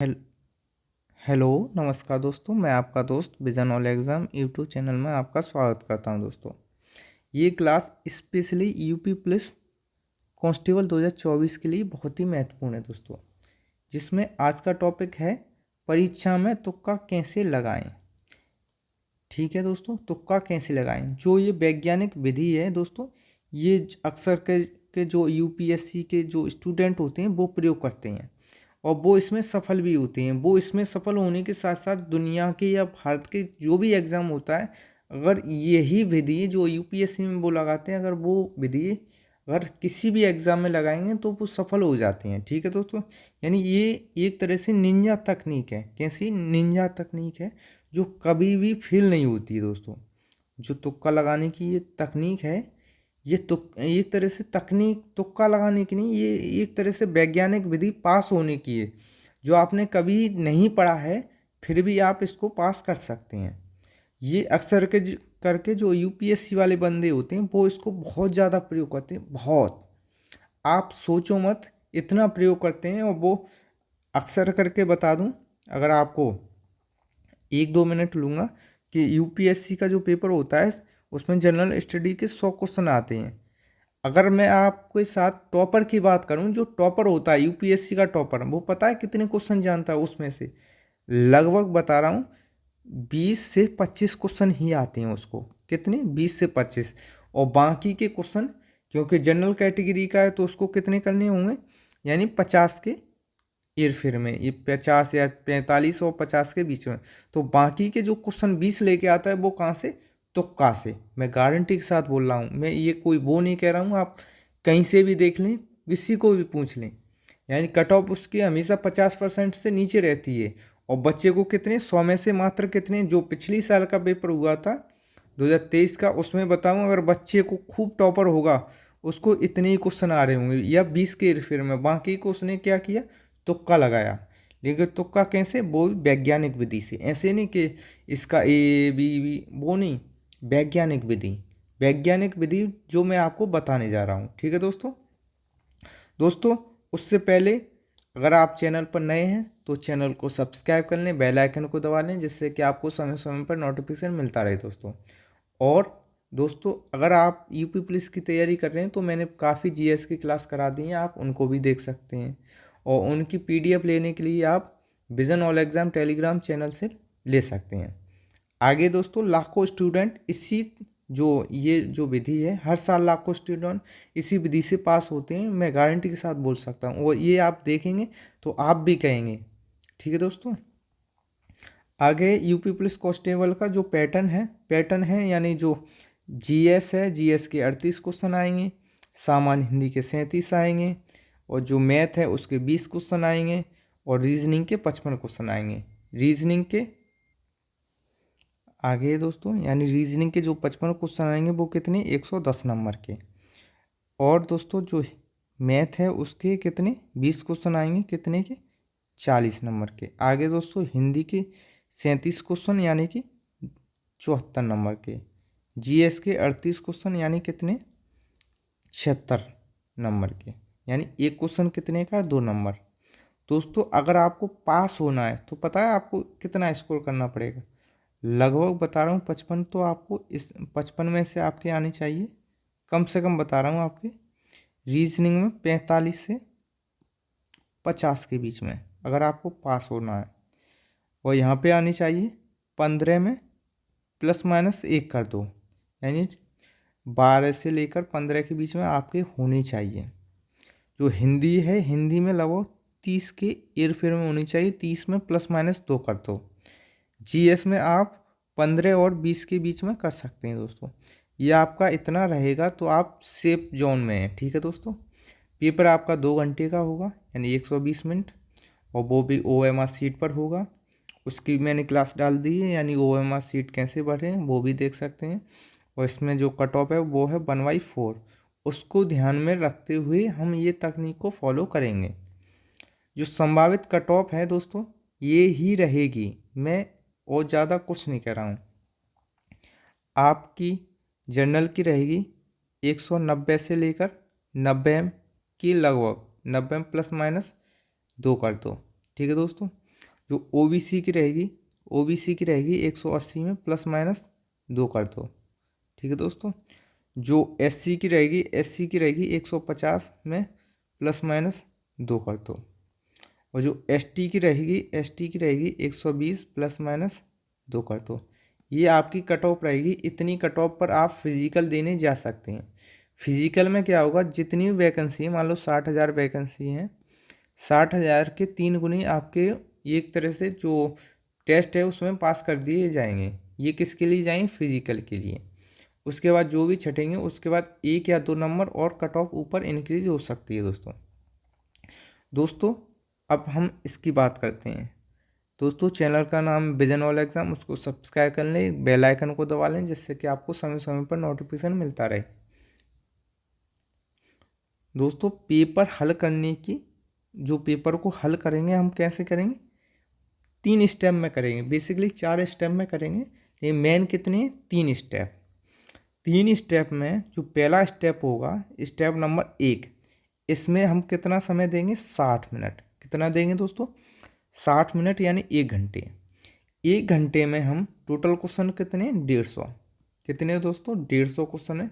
Hello hello नमस्कार दोस्तों, मैं आपका दोस्त vision all exam YouTube channel में आपका स्वागत करता हूं। दोस्तों, ये class specially UP police constable 2024 के लिए बहुत ही महत्वपूर्ण है दोस्तों, जिसमें आज का टॉपिक है परीक्षा में तुक्का कैसे लगाएं। ठीक है दोस्तों, तुक्का कैसे लगाएं। जो ये वैज्ञानिक विधि है दोस्तों, ये अक्सर के जो यूपीएससी के जो स्टूडेंट होते हैं वो प्रयोग करते हैं और वो इसमें सफल भी होते हैं। वो इसमें सफल होने के साथ साथ दुनिया के या भारत के जो भी एग्ज़ाम होता है, अगर यही विधि जो यूपीएससी में वो लगाते हैं, अगर वो विधि अगर किसी भी एग्ज़ाम में लगाएंगे तो वो सफल हो जाते हैं। ठीक है दोस्तों, यानी ये एक तरह से निंजा तकनीक है। कैसी निंजा तकनीक है जो कभी भी फेल नहीं होती है दोस्तों। जो तुक्का लगाने की ये तकनीक है, ये एक तरह से तकनीक तुक्का लगाने की नहीं, ये एक तरह से वैज्ञानिक विधि पास होने की है। जो आपने कभी नहीं पढ़ा है फिर भी आप इसको पास कर सकते हैं। ये अक्सर करके जो यूपीएससी वाले बंदे होते हैं वो इसको बहुत ज़्यादा प्रयोग करते हैं। बहुत, आप सोचो मत, इतना प्रयोग करते हैं। और वो अक्सर करके बता दूं, अगर आपको 1-2 मिनट लूँगा कि यूपीएससी का जो पेपर होता है उसमें जनरल स्टडी के 100 क्वेश्चन आते हैं। अगर मैं आपके साथ टॉपर की बात करूं, जो टॉपर होता है यूपीएससी का टॉपर, वो पता है कितने क्वेश्चन जानता है उसमें से? लगभग बता रहा हूँ 20 से 25 क्वेश्चन ही आते हैं उसको। कितने? 20 से 25। और बाकी के क्वेश्चन, क्योंकि जनरल कैटेगरी का है तो उसको कितने करने होंगे, यानी 50 के हेर-फेर में, ये 50 या 45 और 50 के बीच में। तो बाकी के जो क्वेश्चन 20 लेके आता है वो कहाँ से? तुक्का से। मैं गारंटी के साथ बोल रहा हूँ, मैं ये कोई वो नहीं कह रहा हूँ। आप कहीं से भी देख लें, किसी को भी पूछ लें, यानी कट ऑफ उसकी हमेशा 50% से नीचे रहती है। और बच्चे को कितने 100 में से मात्र कितने, जो पिछली साल का पेपर हुआ था 2023 का, उसमें बताऊँ, अगर बच्चे को खूब टॉपर होगा उसको इतने ही क्वेश्चन आ रहे होंगे या 20 के हेर-फेर में। बाकी को उसने क्या किया? तुक्का लगाया। लेकिन तुक्का कैसे? वो भी वैज्ञानिक विधि से। ऐसे नहीं कि इसका ए बी बी, वो नहीं, वैज्ञानिक विधि। वैज्ञानिक विधि जो मैं आपको बताने जा रहा हूँ। ठीक है दोस्तों। दोस्तों, उससे पहले अगर आप चैनल पर नए हैं तो चैनल को सब्सक्राइब कर लें, बेल आइकन को दबा लें, जिससे कि आपको समय समय पर नोटिफिकेशन मिलता रहे दोस्तों। और दोस्तों, अगर आप यूपी पुलिस की तैयारी कर रहे हैं तो मैंने काफ़ी जीएस की क्लास करा दी है, आप उनको भी देख सकते हैं। और उनकी पीडीएफ लेने के लिए आप vision all exam Telegram channel से ले सकते हैं। आगे दोस्तों, लाखों स्टूडेंट इसी ये जो विधि है, हर साल लाखों स्टूडेंट इसी विधि से पास होते हैं, मैं गारंटी के साथ बोल सकता हूँ। और ये आप देखेंगे तो आप भी कहेंगे। ठीक है दोस्तों, आगे यूपी पुलिस कांस्टेबल का जो पैटर्न है, यानी जो जीएस है, जीएस के 38 क्वेश्चन आएंगे, सामान्य हिंदी के 37 आएंगे, और जो मैथ है उसके 20 क्वेश्चन आएंगे, और रीजनिंग के 55 क्वेश्चन आएंगे। रीजनिंग के आगे दोस्तों, यानी रीजनिंग के जो 55 क्वेश्चन आएंगे वो कितने? 110 नंबर के। और दोस्तों, जो मैथ है उसके कितने? 20 क्वेश्चन आएंगे, कितने के? 40 नंबर के। आगे दोस्तों, हिंदी के 37 क्वेश्चन, यानी कि 74 नंबर के। जीएस के 38 क्वेश्चन, यानी कितने? 76 नंबर के। यानी एक क्वेश्चन कितने का? 2 नंबर। दोस्तों, अगर आपको पास होना है तो पता है आपको कितना स्कोर करना पड़ेगा? लगभग बता रहा हूँ 55, तो आपको इस 55 में से आपके आने चाहिए, कम से कम बता रहा हूँ आपके रीजनिंग में 45 से 50 के बीच में, अगर आपको पास होना है। और यहाँ पे आनी चाहिए 15 में ±1 कर दो, यानी 12 से लेकर 15 के बीच में आपके होने चाहिए। जो हिंदी है, हिंदी में लगभग 30 के हेर-फेर में होनी चाहिए, 30 में ±2 कर दो। जीएस में आप 15 और 20 के बीच में कर सकते हैं दोस्तों। ये आपका इतना रहेगा तो आप सेफ जोन में हैं। ठीक है दोस्तों, पेपर आपका 2 घंटे का होगा, यानी 120 मिनट, और वो भी ओएमआर सीट पर होगा। उसकी मैंने क्लास डाल दी है, यानी ओएमआर सीट कैसे बढ़े वो भी देख सकते हैं। और इसमें जो कट ऑफ है वो है 1/4। उसको ध्यान में रखते हुए हम ये तकनीक को फॉलो करेंगे। जो संभावित कट ऑफ है दोस्तों, ये ही रहेगी, मैं और ज़्यादा कुछ नहीं कह रहा हूँ। आपकी जनरल की रहेगी 190 से लेकर 90 की, लगभग 90 ±2 कर दो। ठीक है दोस्तों, जो ओबीसी की रहेगी, ओबीसी की रहेगी 180 में प्लस माइनस 2 कर दो, ठीक है दोस्तों। जो एससी की रहेगी, एससी की रहेगी 150 में प्लस माइनस 2 कर दो। और जो एसटी की रहेगी, एसटी की रहेगी 120 प्लस माइनस 2 कर दो। ये आपकी कट ऑफ रहेगी। इतनी कट ऑफ पर आप फिजिकल देने जा सकते हैं। फिजिकल में क्या होगा, जितनी वैकेंसी है, मान लो 60,000 वैकेंसी हैं, 60,000 के 3 गुनी आपके एक तरह से जो टेस्ट है उसमें पास कर दिए जाएंगे। ये किसके लिए जाएंगे, फिजिकल के लिए। उसके बाद जो भी छटेंगे उसके बाद 1 या 2 नंबर और कट ऑफ ऊपर इंक्रीज हो सकती है दोस्तों। दोस्तों अब हम इसकी बात करते हैं। दोस्तों चैनल का नाम विजन ऑल एग्जाम, उसको सब्सक्राइब कर लें, बेल आइकन को दबा लें, जिससे कि आपको समय समय पर नोटिफिकेशन मिलता रहे। दोस्तों पेपर हल करने की, जो पेपर को हल करेंगे हम कैसे करेंगे, 3 स्टेप में करेंगे। बेसिकली 4 स्टेप में करेंगे, ये मेन कितने, 3 स्टेप। 3 स्टेप में जो पहला स्टेप होगा, स्टेप नंबर 1, इसमें हम कितना समय देंगे, 60 मिनट। कितना देंगे दोस्तों, 60 मिनट यानी 1 घंटे। 1 घंटे में हम टोटल क्वेश्चन कितने, 150। कितने दोस्तों, 150 क्वेश्चन है।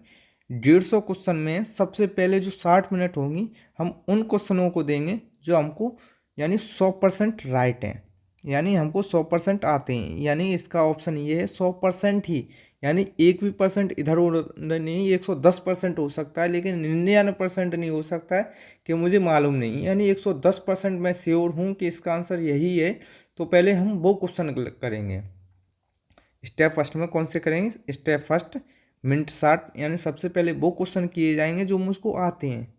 150 क्वेश्चन में सबसे पहले जो 60 मिनट होंगी, हम उन क्वेश्चनों को देंगे जो हमको यानी 100% राइट हैं, यानी हमको 100% आते हैं। यानी इसका ऑप्शन ये है 100% ही, यानी 1% इधर उधर नहीं। 110% हो सकता है लेकिन 99% नहीं हो सकता है कि मुझे मालूम नहीं। यानी 110% मैं श्योर हूँ कि इसका आंसर यही है। तो पहले हम वो क्वेश्चन करेंगे। स्टेप फर्स्ट में कौन से करेंगे, स्टेप फर्स्ट मिनट 60, यानी सबसे पहले वो क्वेश्चन किए जाएंगे जो मुझको आते हैं,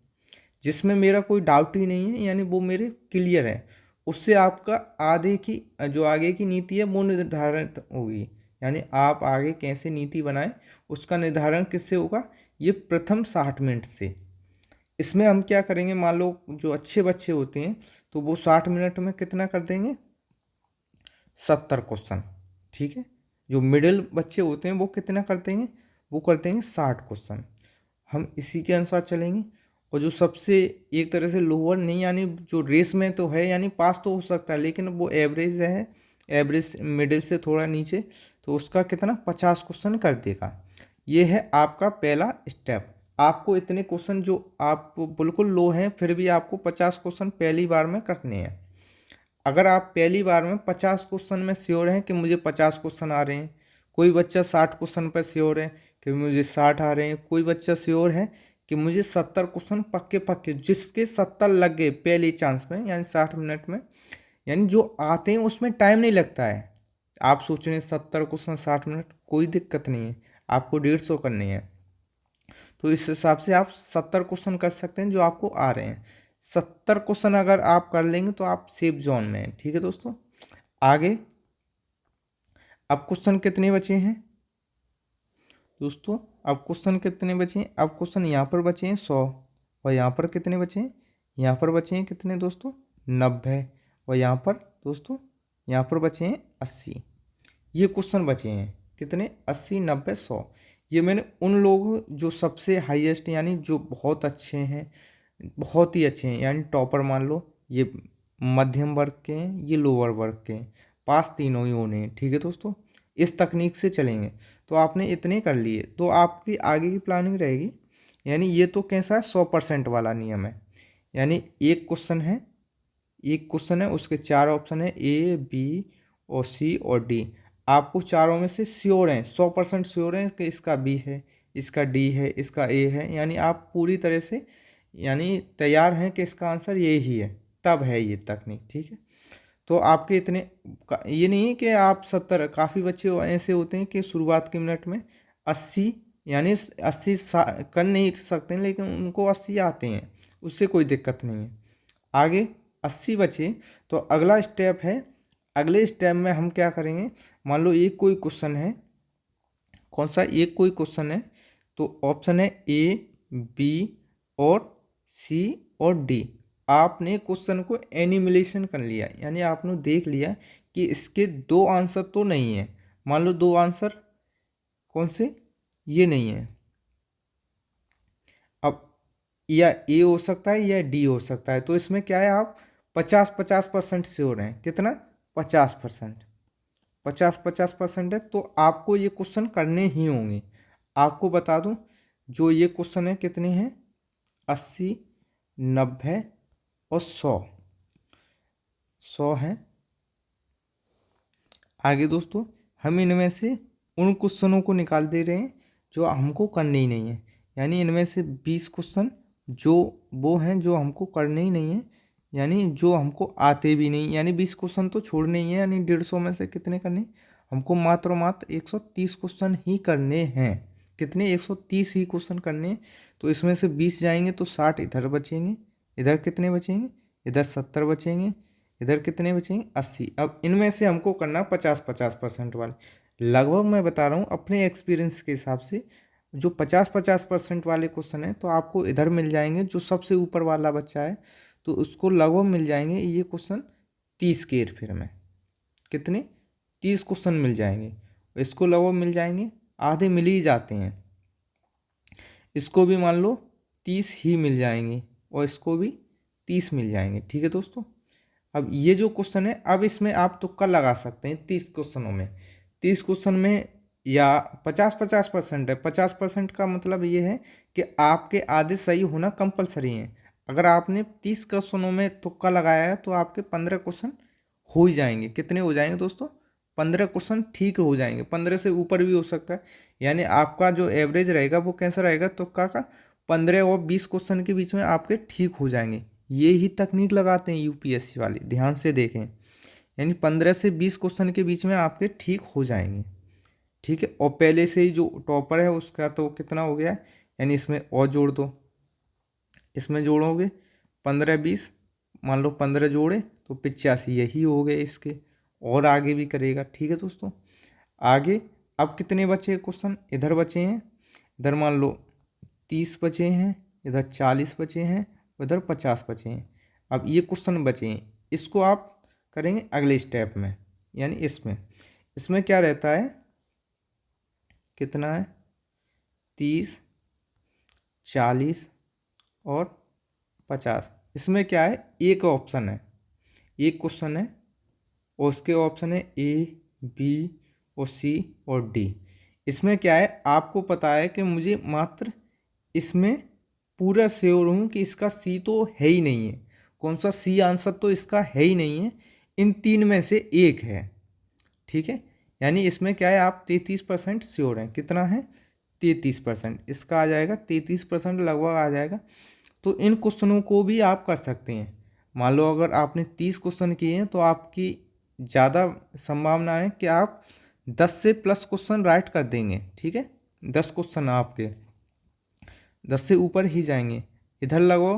जिसमें मेरा कोई डाउट ही नहीं है, यानी वो मेरे क्लियर है। उससे आपका आगे की जो आगे की नीति है वो निर्धारित होगी। यानी आप आगे कैसे नीति बनाएं उसका निर्धारण किससे होगा, ये प्रथम 60 मिनट से। इसमें हम क्या करेंगे, मान लो जो अच्छे बच्चे होते हैं तो वो 60 मिनट में कितना कर देंगे, 70 क्वेश्चन, ठीक है। जो मिडिल बच्चे होते हैं वो कितना कर देंगे, वो कर देंगे 60 क्वेश्चन। हम इसी के अनुसार चलेंगे। और जो सबसे एक तरह से लोअर नहीं, यानी जो रेस में तो है, यानी पास तो हो सकता है लेकिन वो एवरेज है, एवरेज मिडिल से थोड़ा नीचे, तो उसका कितना 50 क्वेश्चन कर देगा। ये है आपका पहला स्टेप। आपको इतने क्वेश्चन जो आप बिल्कुल लो हैं फिर भी आपको 50 क्वेश्चन पहली बार में करने हैं। अगर आप पहली बार में 50 क्वेश्चन में श्योर हैं कि मुझे 50 क्वेश्चन आ रहे हैं, कोई बच्चा 60 क्वेश्चन पर श्योर है कि मुझे 60 आ रहे हैं, कोई बच्चा श्योर है कि मुझे 70 क्वेश्चन पक्के पक्के, जिसके 70 लग गए पहले चांस में, यानी 60 मिनट में, यानी जो आते हैं उसमें टाइम नहीं लगता है। आप सोच रहे हैं 70 क्वेश्चन 60 मिनट, कोई दिक्कत नहीं है, आपको 150 करनी है। तो इस हिसाब से आप 70 क्वेश्चन कर सकते हैं जो आपको आ रहे हैं। 70 क्वेश्चन अगर आप कर लेंगे तो आप सेफ जोन में हैं, ठीक है दोस्तों। आगे अब क्वेश्चन कितने बचे हैं दोस्तों, अब क्वेश्चन कितने बचे हैं, अब क्वेश्चन यहाँ पर बचे हैं 100, और यहाँ पर कितने बचे हैं, यहाँ पर बचे हैं कितने दोस्तों, 90, और यहाँ पर दोस्तों, यहाँ पर बचे हैं 80। ये क्वेश्चन बचे हैं कितने, 80, 90, 100। ये मैंने उन लोगों जो सबसे हाईएस्ट, यानी जो बहुत अच्छे हैं, बहुत ही अच्छे हैं, यानी टॉपर मान लो, ये मध्यम वर्ग के हैं, ये लोअर वर्ग के हैं, पास तीनों ही होने हैं, ठीक है दोस्तों। इस तकनीक से चलेंगे। तो आपने इतने कर लिए तो आपकी आगे की प्लानिंग रहेगी। यानी ये तो कैसा है, 100% वाला नियम है। यानी एक क्वेश्चन है, एक क्वेश्चन है, उसके 4 ऑप्शन है, ए बी और सी और डी। आपको चारों में से श्योर हैं, 100% श्योर हैं कि इसका बी है, इसका डी है, इसका ए है, यानी आप पूरी तरह से यानी तैयार हैं कि इसका आंसर ये ही है, तब है ये तकनीक, ठीक है। तो आपके इतने ये नहीं है कि आप 70, काफ़ी बच्चे ऐसे होते हैं कि शुरुआत के मिनट में 80, यानी 80 कर नहीं सकते हैं, लेकिन उनको 80 आते हैं, उससे कोई दिक्कत नहीं है। आगे 80 बचे तो अगला स्टेप है, अगले स्टेप में हम क्या करेंगे, मान लो एक कोई क्वेश्चन है, कौन सा, एक कोई क्वेश्चन है, तो ऑप्शन है ए बी और सी और डी। आपने क्वेश्चन को एनिमिलेशन कर लिया, यानी आपने देख लिया कि इसके 2 आंसर तो नहीं है। मान लो 2 आंसर कौन से, ये नहीं है। अब या ए हो सकता है या डी हो सकता है, तो इसमें क्या है, आप 50-50% श्योर हैं, कितना 50%। 50% है तो आपको ये क्वेश्चन करने ही होंगे। आपको बता दूं जो ये क्वेश्चन है कितने हैं, 80, 90 और 100 हैं। आगे दोस्तों हम इनमें से उन क्वेश्चनों को निकाल दे रहे हैं जो हमको करने ही नहीं है, यानी इनमें से 20 क्वेश्चन जो वो हैं जो हमको करने ही नहीं है, यानी जो हमको आते भी नहीं, यानी 20 क्वेश्चन तो छोड़ने ही है, यानी 150 में से कितने करने, हमको मात्र और मात्र 130 क्वेश्चन ही करने हैं। कितने, 130 ही क्वेश्चन करने हैं। तो इसमें से 20 जाएंगे तो 60 इधर बचेंगे, इधर कितने बचेंगे, इधर 70 बचेंगे, इधर कितने बचेंगे, 80। अब इनमें से हमको करना 50% वाले। लगभग मैं बता रहा हूँ अपने एक्सपीरियंस के हिसाब से, जो 50% वाले क्वेश्चन हैं तो आपको इधर मिल जाएंगे, जो सबसे ऊपर वाला बच्चा है तो उसको लगभग मिल जाएंगे ये क्वेश्चन 30 के फिर में। कितने, 30 क्वेश्चन मिल जाएंगे। इसको लगभग मिल जाएंगे, आधे मिल ही जाते हैं। इसको भी मान लो 30 ही मिल जाएंगे और इसको भी 30 मिल जाएंगे। ठीक है दोस्तों। अब ये जो क्वेश्चन है, अब इसमें आप तुक्का लगा सकते हैं 30 क्वेश्चनों में। 30 क्वेश्चन में या 50% है। 50% का मतलब ये है कि आपके आधे सही होना कंपलसरी है। अगर आपने 30 क्वेश्चनों में तुक्का लगाया है तो आपके 15 क्वेश्चन हो ही जाएंगे। कितने हो जाएंगे दोस्तों, 15 क्वेश्चन ठीक हो जाएंगे। 15 से ऊपर भी हो सकता है, यानी आपका जो एवरेज रहेगा वो कैसा रहेगा, तुक्का का 15 और 20 क्वेश्चन के बीच में आपके ठीक हो जाएंगे। ये ही तकनीक लगाते हैं यूपीएससी वाले, ध्यान से देखें। यानी 15 से 20 क्वेश्चन के बीच में आपके ठीक हो जाएंगे। ठीक है। और पहले से ही जो टॉपर है उसका तो कितना हो गया है, यानी इसमें और जोड़ दो। इसमें जोड़ोगे 15 20, मान लो 15 जोड़े तो 85 यही हो गए इसके। और आगे भी करेगा। ठीक है दोस्तों। आगे अब कितने बचे क्वेश्चन, इधर बचे हैं, इधर मान लो 30 बचे हैं, इधर 40 बचे हैं, उधर 50 बचे हैं। अब ये क्वेश्चन बचे हैं, इसको आप करेंगे अगले स्टेप में, यानी इसमें इसमें क्या रहता है, कितना है, 30, 40 और 50। इसमें क्या है, एक ऑप्शन है, एक क्वेश्चन है और उसके ऑप्शन है ए, बी और सी और डी। इसमें क्या है, आपको पता है कि मुझे मात्र इसमें पूरा श्योर हूँ कि इसका सी तो है ही नहीं है। कौन सा सी आंसर तो इसका है ही नहीं है, इन तीन में से एक है। ठीक है। यानी इसमें क्या है, आप 33% श्योर हैं। कितना है, 33%। इसका आ जाएगा 33% लगभग आ जाएगा। तो इन क्वेश्चनों को भी आप कर सकते हैं। मान लो अगर आपने 30 क्वेश्चन किए हैं तो आपकी ज़्यादा संभावना है कि आप 10 से प्लस क्वेश्चन राइट कर देंगे। ठीक है। 10 क्वेश्चन आपके 10 से ऊपर ही जाएंगे। इधर लगो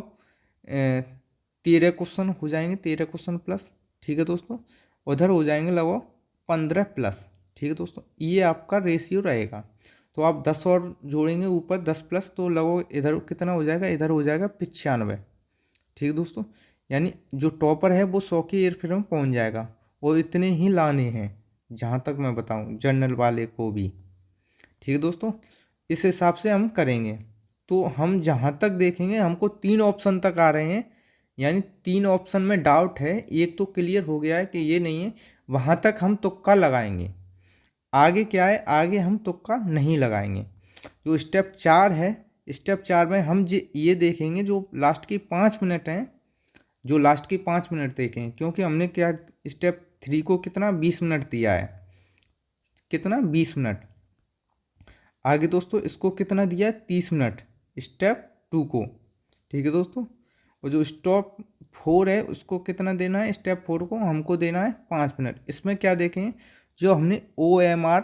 13 क्वेश्चन हो जाएंगे, 13 क्वेश्चन प्लस। ठीक है दोस्तों। उधर हो जाएंगे लगो 15 प्लस। ठीक है दोस्तों। ये आपका रेशियो रहेगा। तो आप 10 और जोड़ेंगे ऊपर 10 प्लस, तो लगभग इधर कितना हो जाएगा, इधर हो जाएगा 95। ठीक है दोस्तों। यानी जो टॉपर है वो 100 की एयरफेयर में पहुँच जाएगा। और इतने ही लाने हैं जहाँ तक मैं बताऊँ, जनरल वाले को भी। ठीक है दोस्तों। इस हिसाब से हम करेंगे। तो हम जहाँ तक देखेंगे हमको 3 ऑप्शन तक आ रहे हैं, यानी 3 ऑप्शन में डाउट है, एक तो क्लियर हो गया है कि ये नहीं है, वहाँ तक हम तुक्का लगाएंगे। आगे क्या है, आगे हम तुक्का नहीं लगाएंगे। जो स्टेप 4 है, स्टेप 4 में हम ये देखेंगे जो लास्ट की 5 मिनट हैं, जो लास्ट की 5 मिनट देखें, क्योंकि हमने क्या स्टेप 3 को कितना 20 मिनट दिया है, कितना 20 मिनट। आगे दोस्तों इसको कितना दिया है, 30 मिनट स्टेप 2 को। ठीक है दोस्तों। और जो स्टेप 4 है उसको कितना देना है, स्टेप 4 को हमको देना है 5 मिनट। इसमें क्या देखें, जो हमने OMR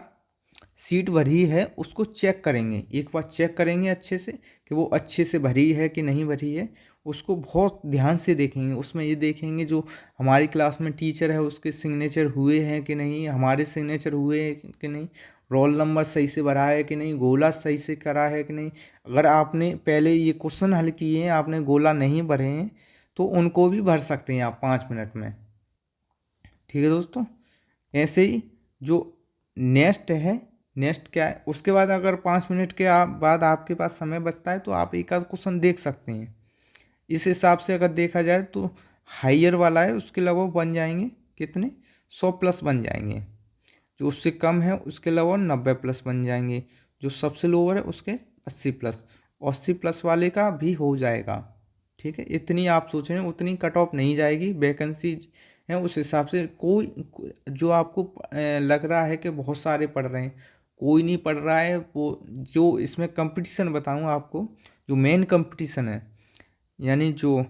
सीट भरी है उसको चेक करेंगे, एक बार चेक करेंगे अच्छे से कि वो अच्छे से भरी है कि नहीं भरी है। उसको बहुत ध्यान से देखेंगे। उसमें ये देखेंगे जो हमारी क्लास में टीचर है उसके सिग्नेचर हुए हैं कि नहीं, हमारे सिग्नेचर हुए हैं कि नहीं, रोल नंबर सही से भरा है कि नहीं, गोला सही से करा है कि नहीं। अगर आपने पहले ये क्वेश्चन हल किए हैं, आपने गोला नहीं भरे हैं, तो उनको भी भर सकते हैं आप 5 मिनट में। ठीक है दोस्तों। ऐसे ही जो नेक्स्ट है, नेक्स्ट क्या है, उसके बाद अगर 5 मिनट के बाद आपके पास समय बचता है तो आप एक आध क्वेश्चन देख सकते हैं। इस हिसाब से अगर देखा जाए तो हाइयर वाला है उसके लगभग बन जाएंगे कितने 100 प्लस बन जाएंगे। जो उससे कम है उसके लोअर 90 प्लस बन जाएंगे। जो सबसे लोअर है उसके 80 प्लस। 80 प्लस वाले का भी हो जाएगा। ठीक है, इतनी आप सोच रहे हैं उतनी कट ऑफ नहीं जाएगी, वैकेंसी है उस हिसाब से। जो आपको लग रहा है कि बहुत सारे पढ़ रहे हैं, कोई नहीं पढ़ रहा है। वो जो इसमें कंपटीशन बताऊँ आपको, जो मेन कंपटीशन है, यानी जो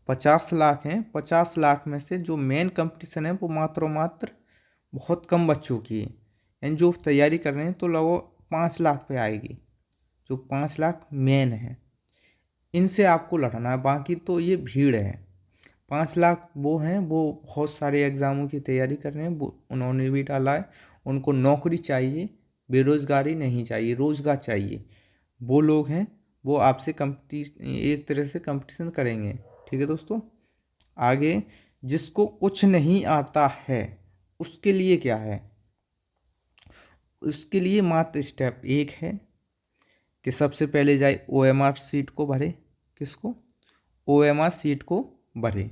50 लाख हैं, 50 लाख में से जो मेन कंपटीशन है वो मात्र और मात्र बहुत कम बच्चों की है। यानी जो तैयारी कर रहे हैं तो लगभग 5 लाख पे आएगी। जो 5 लाख मेन है, इनसे आपको लड़ना है, बाकी तो ये भीड़ है। 5 लाख वो हैं, वो बहुत सारे एग्ज़ामों की तैयारी कर रहे हैं, वो उन्होंने भी डाला है। उनको नौकरी चाहिए, बेरोज़गारी नहीं चाहिए, रोज़गार चाहिए। वो लोग हैं, वो आपसे एक तरह से कंपटीशन करेंगे। ठीक है दोस्तों, आगे जिसको कुछ नहीं आता है उसके लिए क्या है? उसके लिए मात्र स्टेप 1 है कि सबसे पहले जाए OMR सीट को भरे। किसको? OMR सीट को भरे।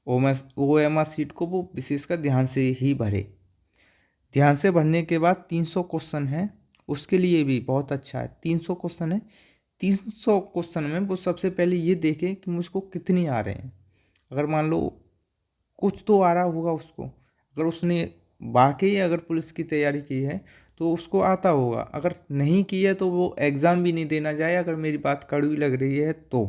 OMR सीट को वो विशेषकर ध्यान से ही भरे। ध्यान से भरने के बाद 300 क्वेश्चन है, उसके लिए भी बहुत अच्छा है। 300 क्वेश्चन है, 300 क्वेश्चन में वो सबसे पहले ये देखे कि मुझको कितनी आ रहे हैं। अगर मान लो कुछ तो आ रहा होगा उसको, अगर उसने वाकई अगर पुलिस की तैयारी की है तो उसको आता होगा। अगर नहीं की है तो वो एग्ज़ाम भी नहीं देना जाए, अगर मेरी बात कड़वी लग रही है तो।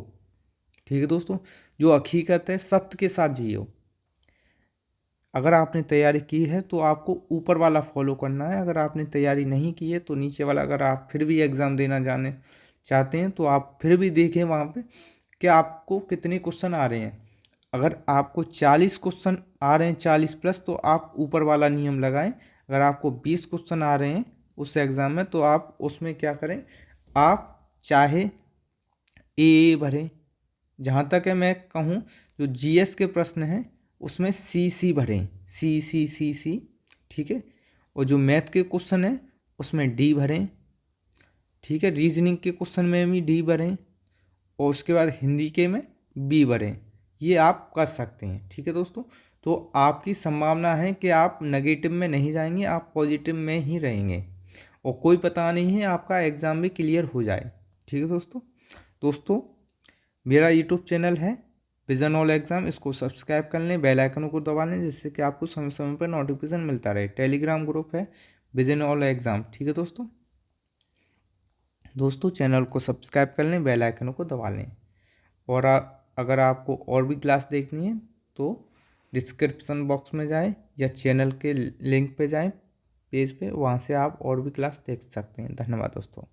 ठीक है दोस्तों, जो हकीकत है सत्य के साथ जियो। अगर आपने तैयारी की है तो आपको ऊपर वाला फॉलो करना है। अगर आपने तैयारी नहीं की है तो नीचे वाला, अगर आप फिर भी एग्ज़ाम देना जाने चाहते हैं तो आप फिर भी देखें वहाँ पे कि आपको कितने क्वेश्चन आ रहे हैं। अगर आपको 40 क्वेश्चन आ रहे हैं 40 प्लस, तो आप ऊपर वाला नियम लगाएं। अगर आपको 20 क्वेश्चन आ रहे हैं उस एग्ज़ाम में तो आप उसमें क्या करें, आप चाहे ए भरें। जहाँ तक है मैं कहूँ, जो GS के प्रश्न हैं उसमें CC भरें, सी। ठीक है, और जो मैथ के क्वेश्चन हैं उसमें D भरें। ठीक है, रीजनिंग के क्वेश्चन में भी D भरें, और उसके बाद हिंदी के में B भरें। ये आप कर सकते हैं। ठीक है दोस्तों, तो आपकी संभावना है कि आप नेगेटिव में नहीं जाएंगे, आप पॉजिटिव में ही रहेंगे, और कोई पता नहीं है आपका एग्ज़ाम भी क्लियर हो जाए। ठीक है दोस्तों मेरा यूट्यूब चैनल है विजन ऑल एग्ज़ाम, इसको सब्सक्राइब कर लें, बेल आइकन को दबा लें, जिससे कि आपको समय समय पर नोटिफिकेशन मिलता रहे। टेलीग्राम ग्रुप है विजन ऑल एग्ज़ाम। ठीक है दोस्तों चैनल को सब्सक्राइब कर लें, बेल आइकन को दबा लें। और अगर आपको और भी क्लास देखनी है तो डिस्क्रिप्शन बॉक्स में जाएं या चैनल के लिंक पे जाएं, पेज पे, वहाँ से आप और भी क्लास देख सकते हैं। धन्यवाद दोस्तों।